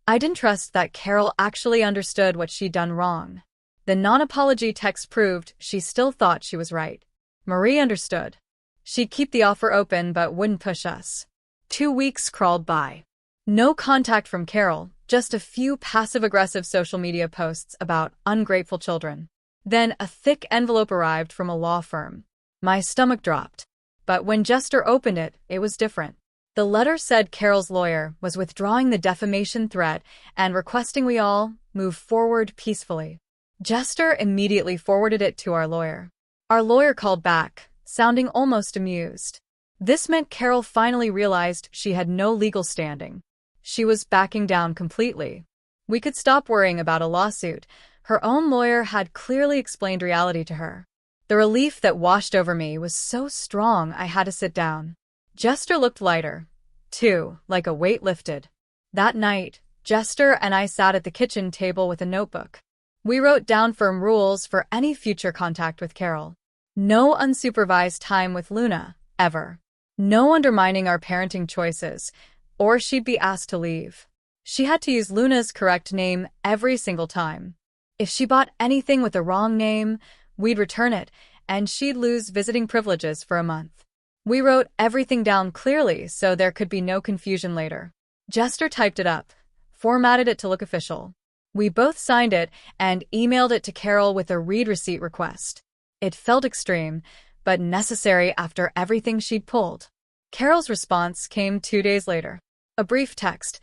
I didn't trust that Carol actually understood what she'd done wrong. The non-apology text proved she still thought she was right. Marie understood. She'd keep the offer open but wouldn't push us. 2 weeks crawled by. No contact from Carol, just a few passive-aggressive social media posts about ungrateful children. Then a thick envelope arrived from a law firm. My stomach dropped. But when Jester opened it, it was different. The letter said Carol's lawyer was withdrawing the defamation threat and requesting we all move forward peacefully. Jester immediately forwarded it to our lawyer. Our lawyer called back, sounding almost amused. This meant Carol finally realized she had no legal standing. She was backing down completely. We could stop worrying about a lawsuit. Her own lawyer had clearly explained reality to her. The relief that washed over me was so strong I had to sit down. Jester looked lighter, too, like a weight lifted. That night, Jester and I sat at the kitchen table with a notebook. We wrote down firm rules for any future contact with Carol. No unsupervised time with Luna, ever. No undermining our parenting choices, or she'd be asked to leave. She had to use Luna's correct name every single time. If she bought anything with the wrong name, we'd return it, and she'd lose visiting privileges for a month. We wrote everything down clearly so there could be no confusion later. Jester typed it up, formatted it to look official. We both signed it and emailed it to Carol with a read receipt request. It felt extreme, but necessary after everything she'd pulled. Carol's response came 2 days later. A brief text.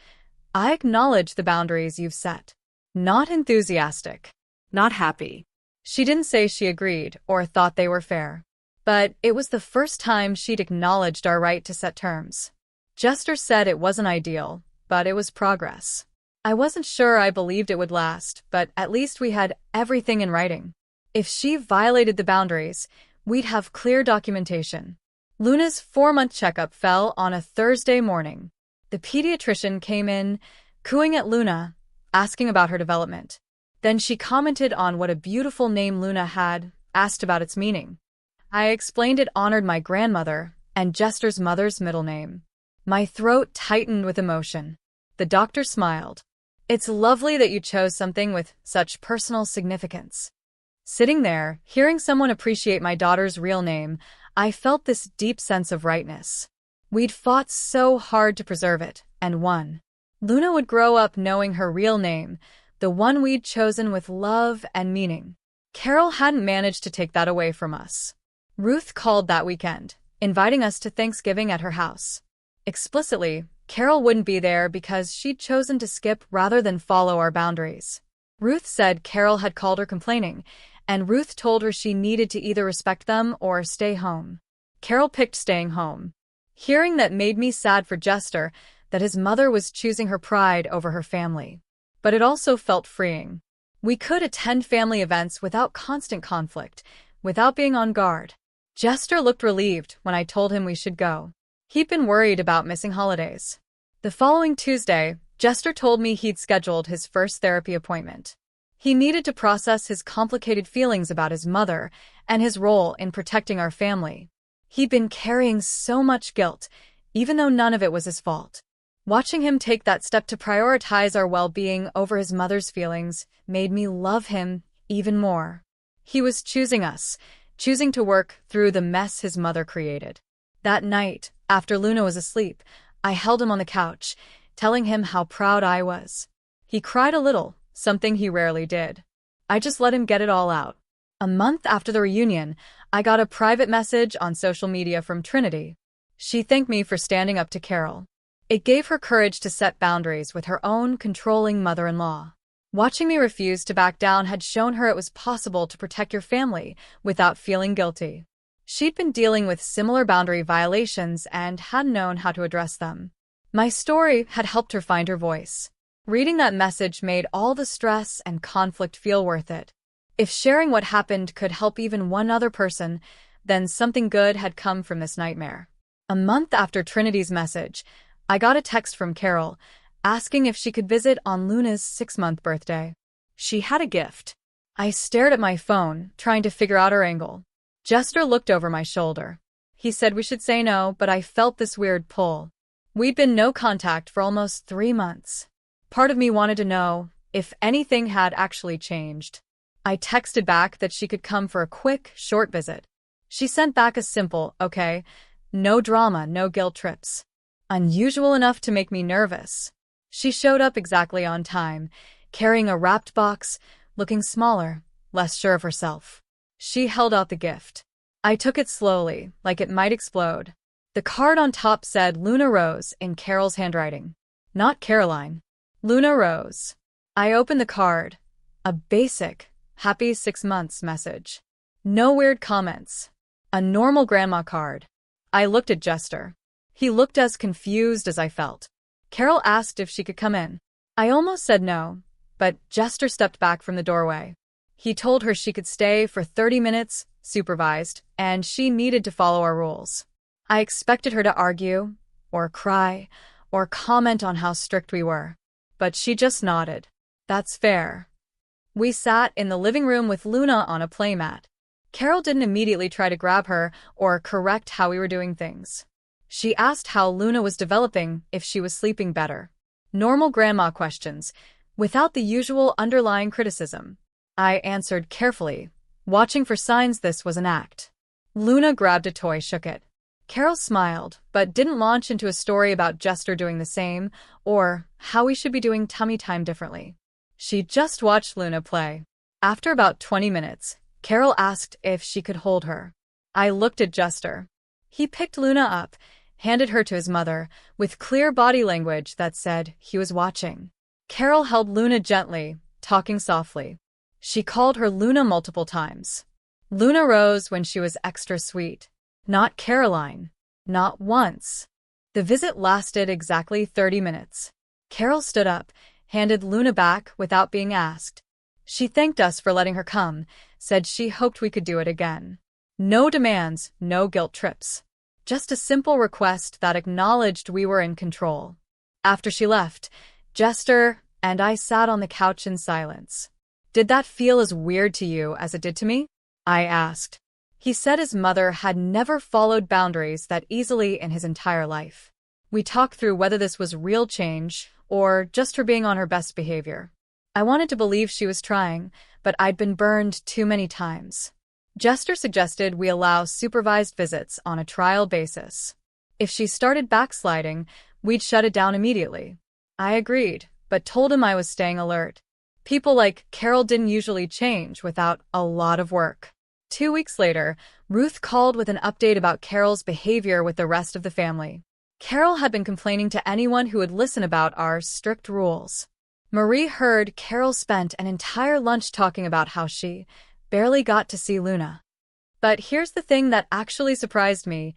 I acknowledge the boundaries you've set. Not enthusiastic. Not happy. She didn't say she agreed or thought they were fair. But it was the first time she'd acknowledged our right to set terms. Jester said it wasn't ideal, but it was progress. I wasn't sure I believed it would last, but at least we had everything in writing. If she violated the boundaries, we'd have clear documentation. Luna's 4-month checkup fell on a Thursday morning. The pediatrician came in, cooing at Luna, asking about her development. Then she commented on what a beautiful name Luna had, asked about its meaning. I explained it honored my grandmother and Jester's mother's middle name. My throat tightened with emotion. The doctor smiled. It's lovely that you chose something with such personal significance. Sitting there, hearing someone appreciate my daughter's real name, I felt this deep sense of rightness. We'd fought so hard to preserve it, and won. Luna would grow up knowing her real name, the one we'd chosen with love and meaning. Carol hadn't managed to take that away from us. Ruth called that weekend, inviting us to Thanksgiving at her house. Explicitly, Carol wouldn't be there because she'd chosen to skip rather than follow our boundaries. Ruth said Carol had called her complaining, and Ruth told her she needed to either respect them or stay home. Carol picked staying home. Hearing that made me sad for Jester, that his mother was choosing her pride over her family. But it also felt freeing. We could attend family events without constant conflict, without being on guard. Jester looked relieved when I told him we should go. He'd been worried about missing holidays. The following Tuesday, Jester told me he'd scheduled his first therapy appointment. He needed to process his complicated feelings about his mother and his role in protecting our family. He'd been carrying so much guilt, even though none of it was his fault. Watching him take that step to prioritize our well-being over his mother's feelings made me love him even more. He was choosing us, choosing to work through the mess his mother created. That night, after Luna was asleep, I held him on the couch, telling him how proud I was. He cried a little, something he rarely did. I just let him get it all out. A month after the reunion, I got a private message on social media from Trinity. She thanked me for standing up to Carol. It gave her courage to set boundaries with her own controlling mother-in-law. Watching me refuse to back down had shown her it was possible to protect your family without feeling guilty. She'd been dealing with similar boundary violations and hadn't known how to address them. My story had helped her find her voice. Reading that message made all the stress and conflict feel worth it. If sharing what happened could help even one other person, then something good had come from this nightmare. A month after Trinity's message, I got a text from Carol, asking if she could visit on Luna's 6-month birthday. She had a gift. I stared at my phone, trying to figure out her angle. Jester looked over my shoulder. He said we should say no, but I felt this weird pull. We'd been no contact for almost 3 months. Part of me wanted to know if anything had actually changed. I texted back that she could come for a quick, short visit. She sent back a simple, okay, no drama, no guilt trips. Unusual enough to make me nervous. She showed up exactly on time, carrying a wrapped box, looking smaller, less sure of herself. She held out the gift. I took it slowly, like it might explode. The card on top said Luna Rose in Carol's handwriting. Not Caroline. Luna Rose. I opened the card. A basic, happy 6 months message. No weird comments. A normal grandma card. I looked at Jester. He looked as confused as I felt. Carol asked if she could come in. I almost said no, but Jester stepped back from the doorway. He told her she could stay for 30 minutes, supervised, and she needed to follow our rules. I expected her to argue, or cry, or comment on how strict we were. But she just nodded. That's fair. We sat in the living room with Luna on a playmat. Carol didn't immediately try to grab her or correct how we were doing things. She asked how Luna was developing, if she was sleeping better. Normal grandma questions, without the usual underlying criticism. I answered carefully, watching for signs this was an act. Luna grabbed a toy, shook it. Carol smiled, but didn't launch into a story about Jester doing the same, or how we should be doing tummy time differently. She just watched Luna play. After about 20 minutes, Carol asked if she could hold her. I looked at Jester. He picked Luna up, handed her to his mother, with clear body language that said he was watching. Carol held Luna gently, talking softly. She called her Luna multiple times. Luna Rose when she was extra sweet. Not Caroline. Not once. The visit lasted exactly 30 minutes. Carol stood up, handed Luna back without being asked. She thanked us for letting her come, said she hoped we could do it again. No demands, no guilt trips. Just a simple request that acknowledged we were in control. After she left, Jester and I sat on the couch in silence. Did that feel as weird to you as it did to me? I asked. He said his mother had never followed boundaries that easily in his entire life. We talked through whether this was real change or just her being on her best behavior. I wanted to believe she was trying, but I'd been burned too many times. Jester suggested we allow supervised visits on a trial basis. If she started backsliding, we'd shut it down immediately. I agreed, but told him I was staying alert. People like Carol didn't usually change without a lot of work. 2 weeks later, Ruth called with an update about Carol's behavior with the rest of the family. Carol had been complaining to anyone who would listen about our strict rules. Marie heard Carol spent an entire lunch talking about how she barely got to see Luna. But here's the thing that actually surprised me.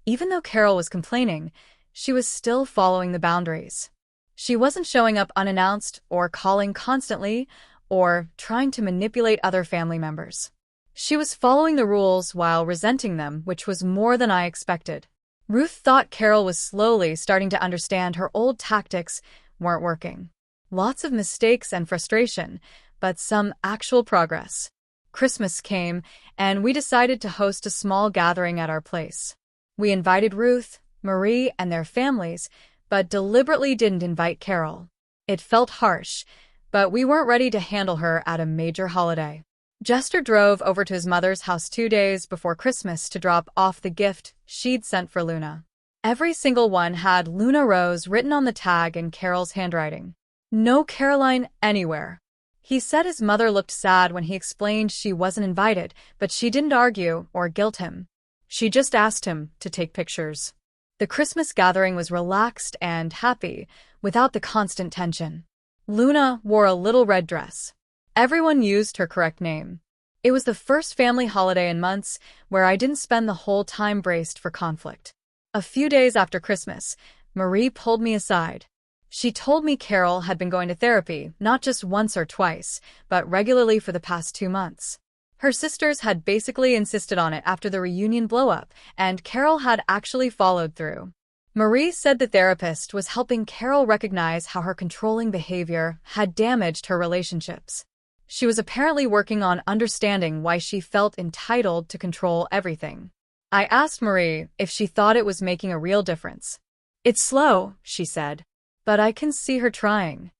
Even though Carol was complaining, she was still following the boundaries. She wasn't showing up unannounced or calling constantly or trying to manipulate other family members. She was following the rules while resenting them, which was more than I expected. Ruth thought Carol was slowly starting to understand her old tactics weren't working. Lots of mistakes and frustration, but some actual progress. Christmas came, and we decided to host a small gathering at our place. We invited Ruth, Marie, and their families, but deliberately didn't invite Carol. It felt harsh, but we weren't ready to handle her at a major holiday. Jester drove over to his mother's house 2 days before Christmas to drop off the gift she'd sent for Luna. Every single one had Luna Rose written on the tag in Carol's handwriting. No Caroline anywhere. He said his mother looked sad when he explained she wasn't invited, but she didn't argue or guilt him. She just asked him to take pictures. The Christmas gathering was relaxed and happy, without the constant tension. Luna wore a little red dress. Everyone used her correct name. It was the first family holiday in months where I didn't spend the whole time braced for conflict. A few days after Christmas, Marie pulled me aside. She told me Carol had been going to therapy, not just once or twice, but regularly for the past 2 months. Her sisters had basically insisted on it after the reunion blow-up, and Carol had actually followed through. Marie said the therapist was helping Carol recognize how her controlling behavior had damaged her relationships. She was apparently working on understanding why she felt entitled to control everything. I asked Marie if she thought it was making a real difference. "It's slow," she said, "but I can see her trying."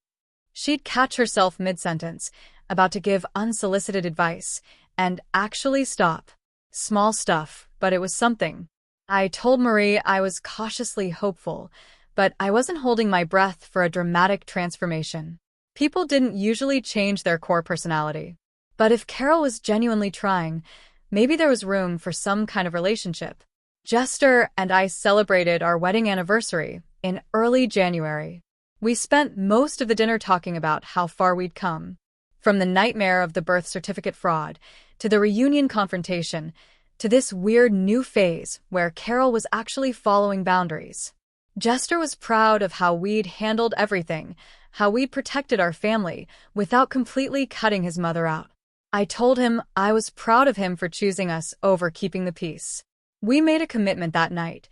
She'd catch herself mid-sentence, about to give unsolicited advice, and actually stop. Small stuff, but it was something. I told Marie I was cautiously hopeful, but I wasn't holding my breath for a dramatic transformation. People didn't usually change their core personality. But if Carol was genuinely trying, maybe there was room for some kind of relationship. Jester and I celebrated our wedding anniversary in early January. We spent most of the dinner talking about how far we'd come. From the nightmare of the birth certificate fraud, to the reunion confrontation, to this weird new phase where Carol was actually following boundaries. Jester was proud of how we'd handled everything, how we'd protected our family without completely cutting his mother out. I told him I was proud of him for choosing us over keeping the peace. We made a commitment that night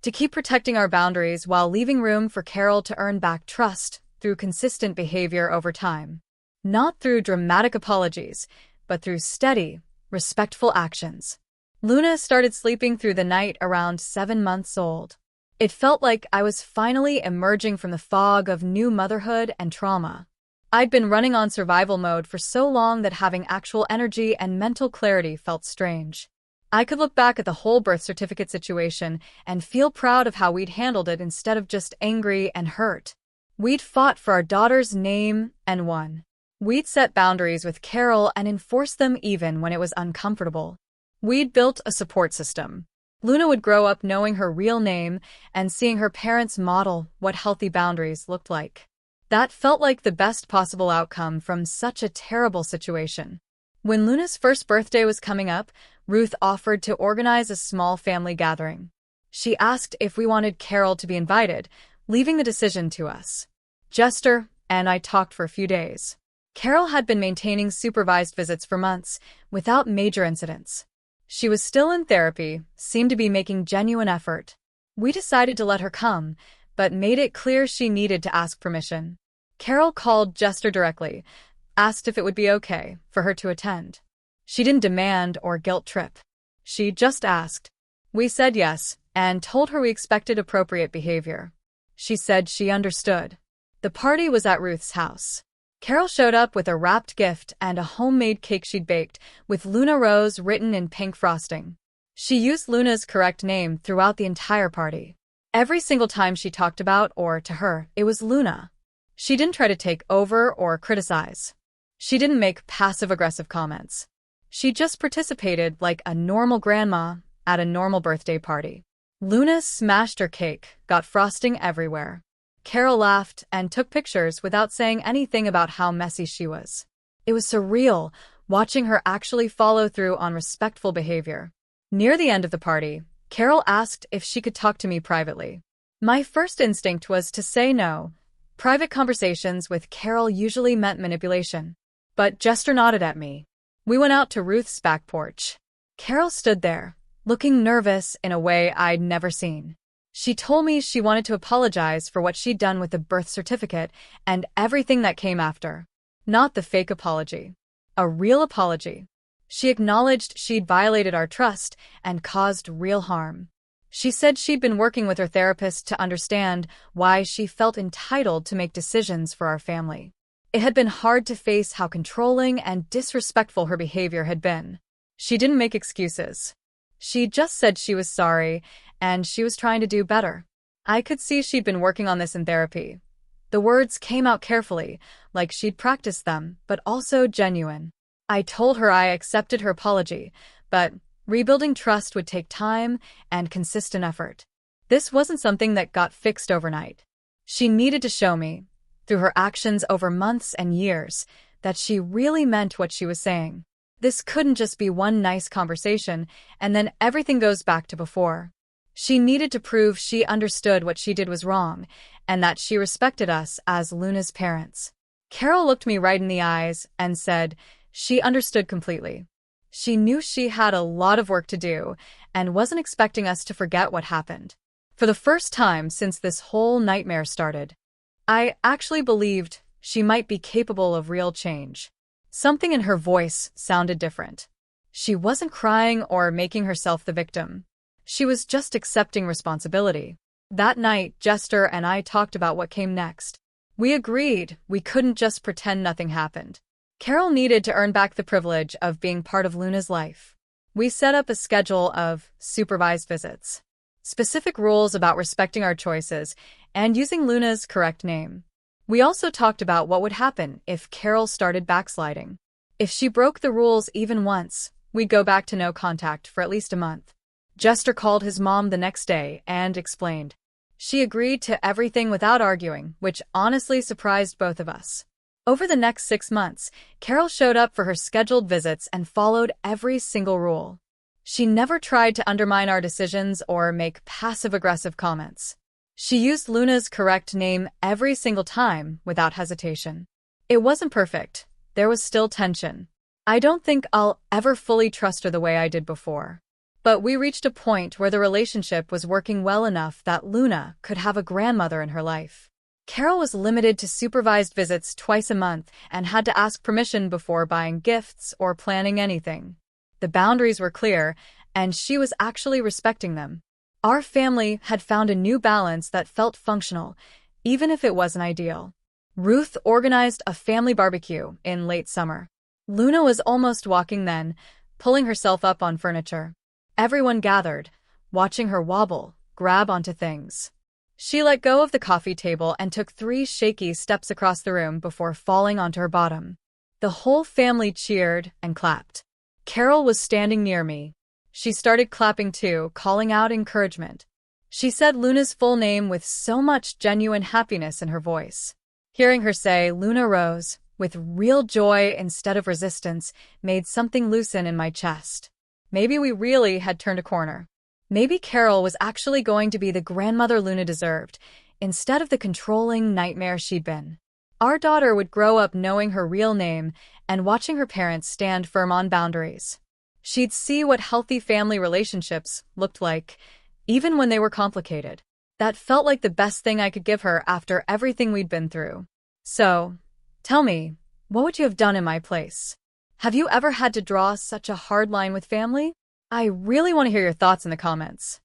to keep protecting our boundaries while leaving room for Carol to earn back trust through consistent behavior over time. Not through dramatic apologies, but through steady, respectful actions. Luna started sleeping through the night around 7 months old. It felt like I was finally emerging from the fog of new motherhood and trauma. I'd been running on survival mode for so long that having actual energy and mental clarity felt strange. I could look back at the whole birth certificate situation and feel proud of how we'd handled it instead of just angry and hurt. We'd fought for our daughter's name and won. We'd set boundaries with Carol and enforced them even when it was uncomfortable. We'd built a support system. Luna would grow up knowing her real name and seeing her parents model what healthy boundaries looked like. That felt like the best possible outcome from such a terrible situation. When Luna's first birthday was coming up, Ruth offered to organize a small family gathering. She asked if we wanted Carol to be invited, leaving the decision to us. Jester and I talked for a few days. Carol had been maintaining supervised visits for months, without major incidents. She was still in therapy, seemed to be making genuine effort. We decided to let her come, but made it clear she needed to ask permission. Carol called Jester directly, asked if it would be okay for her to attend. She didn't demand or guilt trip. She just asked. We said yes, and told her we expected appropriate behavior. She said she understood. The party was at Ruth's house. Carol showed up with a wrapped gift and a homemade cake she'd baked, with Luna Rose written in pink frosting. She used Luna's correct name throughout the entire party. Every single time she talked about or to her, it was Luna. She didn't try to take over or criticize. She didn't make passive-aggressive comments. She just participated like a normal grandma at a normal birthday party. Luna smashed her cake, got frosting everywhere. Carol laughed and took pictures without saying anything about how messy she was. It was surreal, watching her actually follow through on respectful behavior. Near the end of the party, Carol asked if she could talk to me privately. My first instinct was to say no. Private conversations with Carol usually meant manipulation. But Jester nodded at me. We went out to Ruth's back porch. Carol stood there, looking nervous in a way I'd never seen. She told me she wanted to apologize for what she'd done with the birth certificate and everything that came after. Not the fake apology. A real apology. She acknowledged she'd violated our trust and caused real harm. She said she'd been working with her therapist to understand why she felt entitled to make decisions for our family. It had been hard to face how controlling and disrespectful her behavior had been. She didn't make excuses. She just said she was sorry, and she was trying to do better. I could see she'd been working on this in therapy. The words came out carefully, like she'd practiced them, but also genuine. I told her I accepted her apology, but rebuilding trust would take time and consistent effort. This wasn't something that got fixed overnight. She needed to show me, through her actions over months and years, that she really meant what she was saying. This couldn't just be one nice conversation and then everything goes back to before. She needed to prove she understood what she did was wrong and that she respected us as Luna's parents. Carol looked me right in the eyes and said she understood completely. She knew she had a lot of work to do and wasn't expecting us to forget what happened. For the first time since this whole nightmare started, I actually believed she might be capable of real change. Something in her voice sounded different. She wasn't crying or making herself the victim. She was just accepting responsibility. That night, Jester and I talked about what came next. We agreed we couldn't just pretend nothing happened. Carol needed to earn back the privilege of being part of Luna's life. We set up a schedule of supervised visits, specific rules about respecting our choices, and using Luna's correct name. We also talked about what would happen if Carol started backsliding. If she broke the rules even once, we'd go back to no contact for at least a month. Jester called his mom the next day and explained. She agreed to everything without arguing, which honestly surprised both of us. Over the next 6 months, Carol showed up for her scheduled visits and followed every single rule. She never tried to undermine our decisions or make passive-aggressive comments. She used Luna's correct name every single time without hesitation. It wasn't perfect. There was still tension. I don't think I'll ever fully trust her the way I did before. But we reached a point where the relationship was working well enough that Luna could have a grandmother in her life. Carol was limited to supervised visits twice a month and had to ask permission before buying gifts or planning anything. The boundaries were clear, and she was actually respecting them. Our family had found a new balance that felt functional, even if it wasn't ideal. Ruth organized a family barbecue in late summer. Luna was almost walking then, pulling herself up on furniture. Everyone gathered, watching her wobble, grab onto things. She let go of the coffee table and took 3 shaky steps across the room before falling onto her bottom. The whole family cheered and clapped. Carol was standing near me. She started clapping too, calling out encouragement. She said Luna's full name with so much genuine happiness in her voice. Hearing her say Luna Rose, with real joy instead of resistance, made something loosen in my chest. Maybe we really had turned a corner. Maybe Carol was actually going to be the grandmother Luna deserved, instead of the controlling nightmare she'd been. Our daughter would grow up knowing her real name and watching her parents stand firm on boundaries. She'd see what healthy family relationships looked like, even when they were complicated. That felt like the best thing I could give her after everything we'd been through. So, tell me, what would you have done in my place? Have you ever had to draw such a hard line with family? I really want to hear your thoughts in the comments.